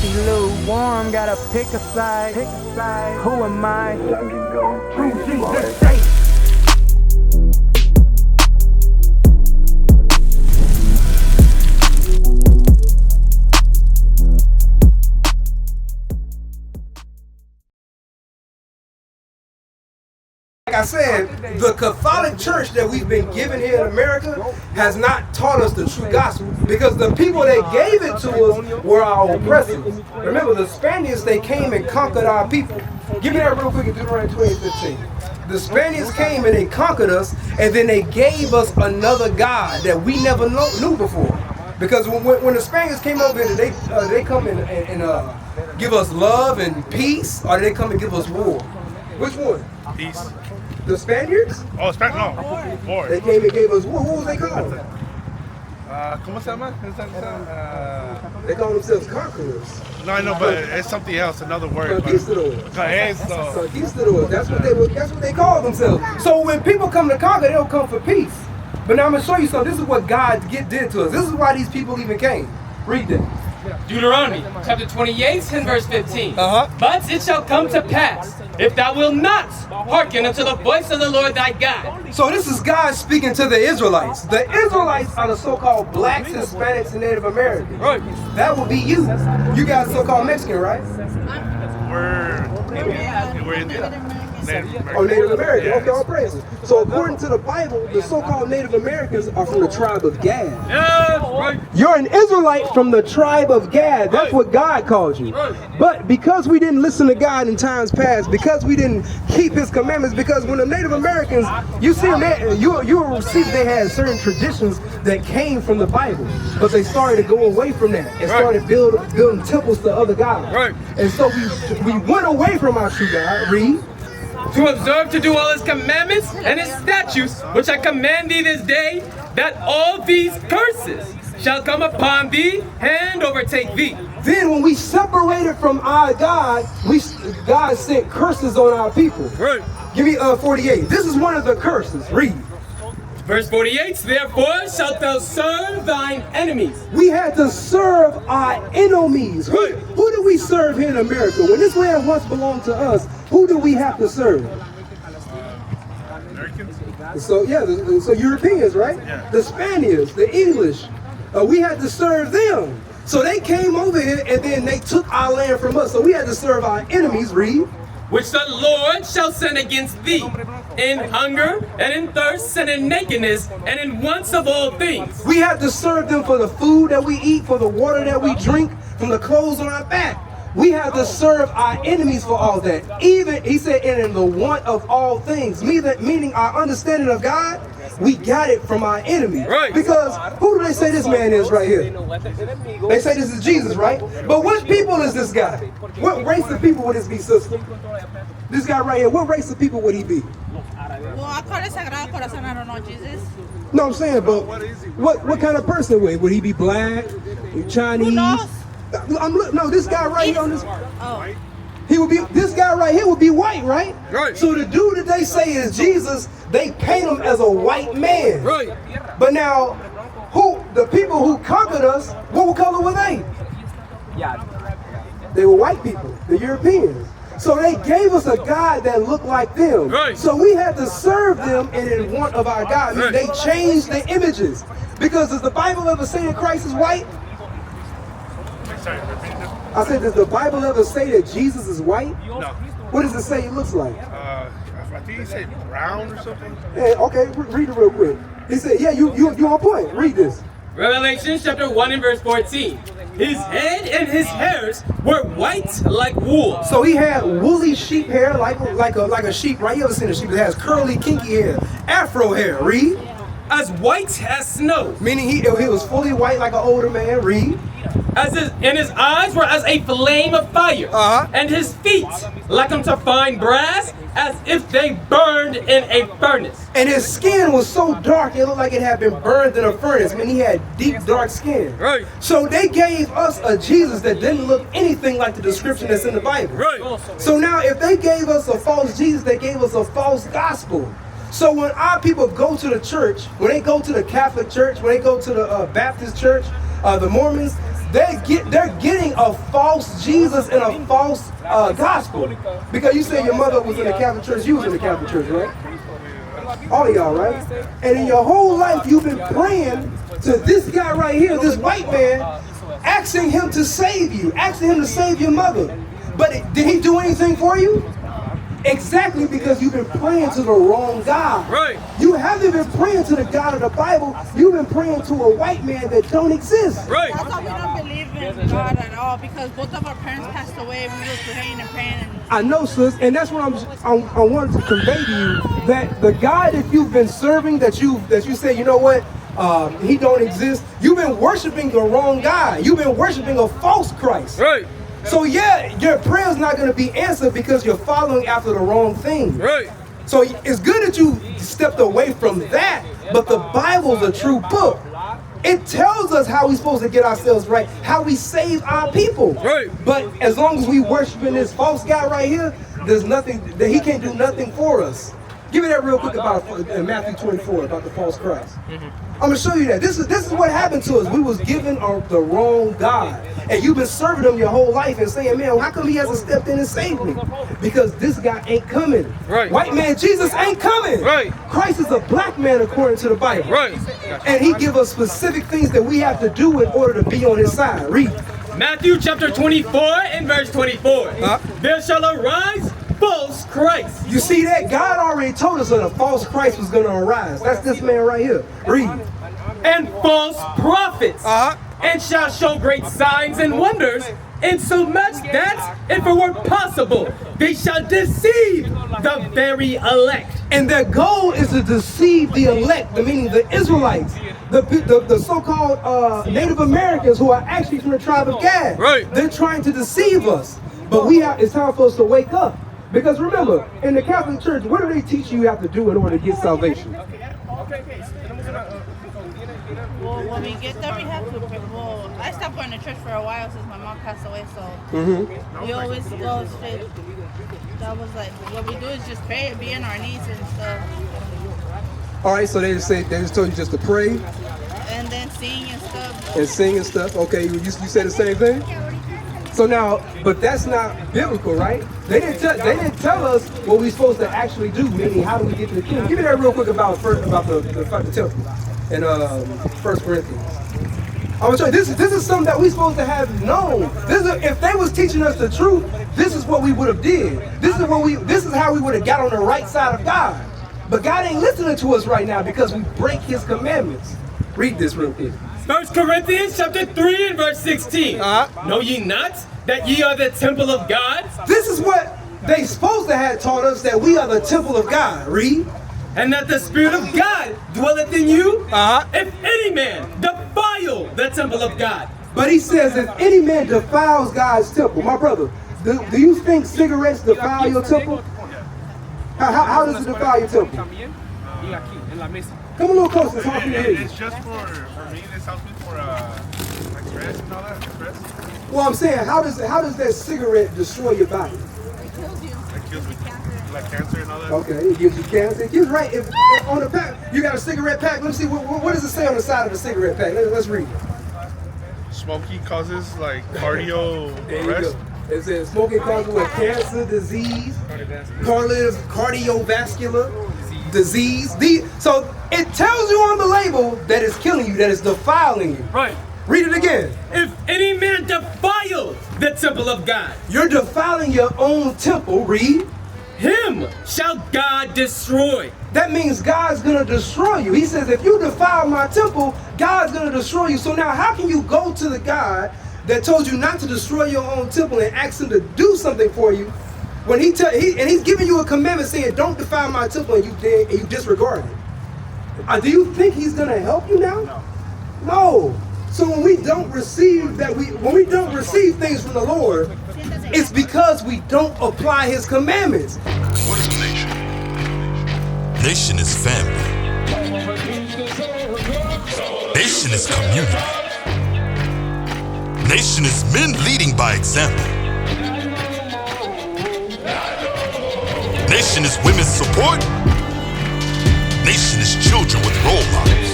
she lukewarm, gotta pick a side. Who am I? True Jesus saint. Like I said, the Catholic Church that we've been given here in America has not taught us the true gospel, because the people that gave it to us were our oppressors. Remember, the Spaniards, they came and conquered our people. Give me that real quick in Deuteronomy 20:15. The Spaniards came and they conquered us, and then they gave us another God that we never knew before. Because when the Spaniards came over here, they come and give us love and peace, or did they come and give us war? Which one? Peace. The Spaniards? Oh, no. War. They came and gave us war. What was they called? ¿Cómo se llama? They call themselves conquerors. No, I know, but it's something else, another word. Conquistadors. Eso. Conquistadors. That's what they call themselves. So when people come to conquer, they don't come for peace. But now I'm gonna show you something. This is what God did to us. This is why these people even came. Read that. Deuteronomy chapter 28 and verse 15. Uh-huh. But it shall come to pass, if thou wilt not hearken unto the voice of the Lord thy God. So this is God speaking to the Israelites. The Israelites are the so-called blacks, Hispanics, and Native Americans. Right. That would be you. You guys so-called Mexican, right? We're Indian. Native American. Oh, Native American. Yeah. Okay, all praises. So according to the Bible, the so-called Native Americans are from the tribe of Gad. Yes, right. You're an Israelite from the tribe of Gad. That's what God called you. But because we didn't listen to God in times past, because we didn't keep his commandments, because when the Native Americans, you see them, you will see they had certain traditions that came from the Bible, but they started to go away from that and started building temples to other gods. Right. And so we went away from our true God. Read. To observe to do all his commandments and his statutes, which I command thee this day, that all these curses shall come upon thee and overtake thee. Then when we separated from our God, God sent curses on our people. Right. Give me 48. This is one of the curses. Read. Verse 48, therefore shalt thou serve thine enemies. We had to serve our enemies. Who do we serve here in America? When this land once belonged to us, who do we have to serve? Americans? So Europeans, right? Yeah. The Spaniards, the English, we had to serve them. So they came over here and then they took our land from us. So we had to serve our enemies. Read. Which the Lord shall send against thee, in hunger, and in thirst, and in nakedness, and in wants of all things. We have to serve them for the food that we eat, for the water that we drink, from the clothes on our back. We have to serve our enemies for all that. Even, he said, and in the want of all things, meaning our understanding of God, we got it from our enemy. Right. Because who do they say this man is right here? They say this is Jesus, right? But what people is this guy? What race of people would this be, sister? This guy right here, what race of people would he be? Well, I call it Sagrado Corazon, I don't know Jesus. No, I'm saying, but what kind of person would he be? Black? Chinese? Who knows? No, this guy right here on this. Oh. He would be, this guy right here would be white, right? Right. So the dude that they say is Jesus, they paint him as a white man. Right. But now, the people who conquered us, what color were they? They were white people, the Europeans. So they gave us a God that looked like them. Right. So we had to serve them and in want of our God. Right. They changed the images. Because does the Bible ever say that Christ is white? Sorry, repeat it. I said, does the Bible ever say that Jesus is white? No. What does it say he looks like? I think he said brown or something. Hey, okay, read it real quick. He said, yeah, you on point. Read this. Revelation chapter 1 and verse 14. His head and his hairs were white like wool. So he had woolly sheep hair, like a sheep, right? You ever seen a sheep that has curly, kinky hair, afro hair? Read. As white as snow. Meaning he was fully white like an older man. Read. And his eyes were as a flame of fire, and his feet like unto fine brass, as if they burned in a furnace. And his skin was so dark, it looked like it had been burned in a furnace. I mean, he had deep, dark skin. Right. So they gave us a Jesus that didn't look anything like the description that's in the Bible. Right. So now if they gave us a false Jesus, they gave us a false gospel. So when our people go to the church, when they go to the Catholic Church, when they go to the Baptist Church, the Mormons, they're getting a false Jesus and a false gospel. Because you said your mother was in the Catholic Church, you was in the Catholic Church, right? All of y'all, right? And in your whole life, you've been praying to this guy right here, this white man, asking him to save you, asking him to save your mother. But did he do anything for you? Exactly, because you've been praying to the wrong God. Right. You haven't been praying to the God of the Bible. You've been praying to a white man that don't exist. Right. That's why we don't believe in God at all, because both of our parents passed away. We were praying and praying. And I know, sis, and that's what I wanted to convey to you, that the God that you've been serving, that you say, you know what, he don't exist. You've been worshiping the wrong God. You've been worshiping a false Christ. Right. So yeah, your prayer's not going to be answered because you're following after the wrong thing. Right. So it's good that you stepped away from that, but the Bible's a true book. It tells us how we're supposed to get ourselves right, how we save our people. Right. But as long as we worshiping this false guy right here, there's nothing that he can't do nothing for us. Give me that real quick about in Matthew 24 about the false Christ. I'm gonna show you that. This is what happened to us. We was given the wrong God, and you've been serving him your whole life and saying, man, how come he hasn't stepped in and saved me? Because this guy ain't coming. Right. White man Jesus ain't coming. Right. Christ is a black man according to the Bible. Right. And he give us specific things that we have to do in order to be on his side. Read. Matthew chapter 24 and verse 24. There shall arise false Christ. You see that? God already told us that a false Christ was going to arise. That's this man right here. Read. And false prophets. And shall show great signs and wonders, insomuch that, if it were possible, they shall deceive the very elect. And their goal is to deceive the elect, meaning the Israelites, the so-called Native Americans who are actually from the tribe of Gad. Right. They're trying to deceive us. But it's time for us to wake up. Because remember, in the Catholic Church, what do they teach you have to do in order to get salvation? well, when we get there, we have to. Well, I stopped going to church for a while since my mom passed away, so we always go straight. That was like, what we do is just pray and be on our knees and stuff. All right, so they just told you just to pray And then sing and stuff. and sing and stuff. Okay, you said the same thing? So now, but that's not biblical, right? They didn't tell us what we're supposed to actually do, meaning how do we get to the kingdom. Give me that real quick about the temple in 1 Corinthians. I'm gonna show you, this is something that we're supposed to have known. If they was teaching us the truth, this is what we would have did. This is how we would have got on the right side of God. But God ain't listening to us right now because we break his commandments. Read this real quick. 1 Corinthians chapter 3 and verse 16. Know ye not that ye are the temple of God? This is what they supposed to have taught us, that we are the temple of God. Read. And that the Spirit of God dwelleth in you? If any man defile the temple of God. But he says, if any man defiles God's temple, my brother, do you think cigarettes defile your temple? How does it defile your temple? Come a little closer, it's hard for you to hear you. It's just for me, this helps me for like stress and all that, stress. Well, I'm saying, how does that cigarette destroy your body? It kills you. It kills me, like cancer and all that. Okay, it gives you cancer. It gives right. If on the pack, you got a cigarette pack. Let me see. What does it say on the side of the cigarette pack? Let's read. Smoking causes like cardio There you arrest. go. It says smoking causes with cancer, disease, cardiovascular disease. So it tells you on the label that it's killing you, that it's defiling you. Right. Read it again. If any man defile the temple of God, You're defiling your own temple. Read. him shall God destroy. That means God's gonna destroy you. He says, if you defile my temple, God's gonna destroy you. So now how can you go to the God that told you not to destroy your own temple and ask him to do something for you when he's giving you a commandment saying, don't defile my temple, and you disregard it? Do you think he's gonna help you now? No. So when we don't receive things from the Lord, it's because we don't apply his commandments. What is a nation? Nation is family. Nation is community. Nation is men leading by example. Nation is women's support. Nation is children with role models.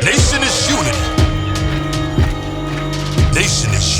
Nation is unity. nation is